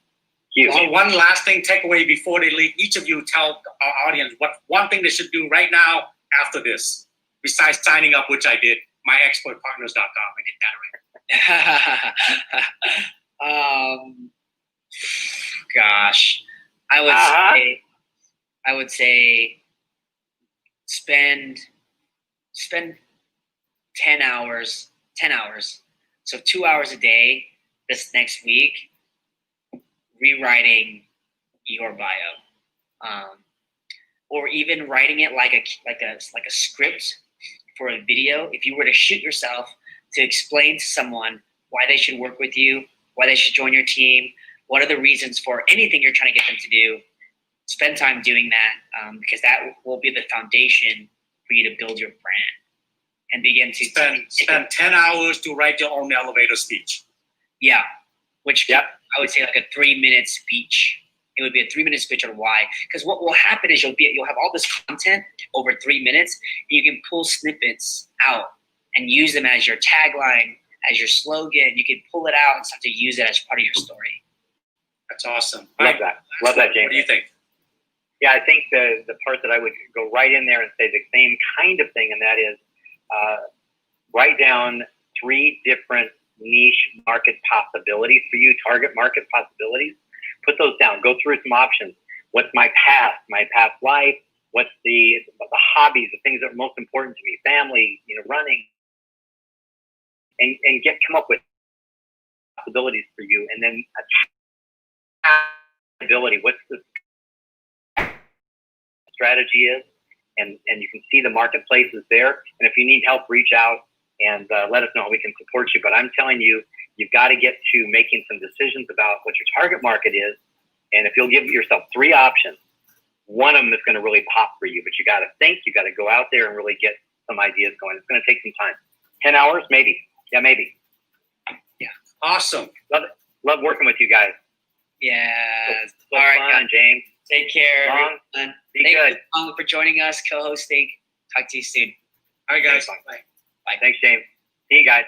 Huge. Well, one last thing, takeaway before they leave. Each of you tell our audience what one thing they should do right now after this, besides signing up, which I did, myexpertpartners.com. I did that right. Gosh, I would say spend 10 hours. So 2 hours a day this next week rewriting your bio, or even writing it like a script for a video. If you were to shoot yourself to explain to someone why they should work with you, why they should join your team, what are the reasons for anything you're trying to get them to do, spend time doing that, because that will be the foundation for you to build your brand and begin to spend 10 hours to write your own elevator speech. Yeah, which I would say like a 3-minute speech. It would be a 3-minute speech on why. Because what will happen is you'll have all this content over 3 minutes, and you can pull snippets out and use them as your tagline, as your slogan. You can pull it out and start to use it as part of your story. That's awesome. Love that, James. What do you think? Yeah, I think the part that I would go right in there and say the same kind of thing, and that is write down 3 different niche market possibilities for you, target market possibilities. Put those down. Go through some options. What's my past life? What's the hobbies, the things that are most important to me? Family, running, and come up with possibilities for you, and then ability. What's the strategy is, and you can see the marketplace is there. And if you need help, reach out and let us know how we can support you. But I'm telling you, you've got to get to making some decisions about what your target market is. And if you'll give yourself 3 options, one of them is going to really pop for you. But you got to think, you got to go out there and really get some ideas going. It's going to take some time. 10 hours, maybe. Yeah, maybe. Awesome. Love working with you guys. Yeah. So All right, fun, guys. James. Take care, Long, everyone. be Thank good. you, Wong, for joining us, co-hosting. Talk to you soon. All right, guys. Thanks, Bye. Thanks, James. See you guys.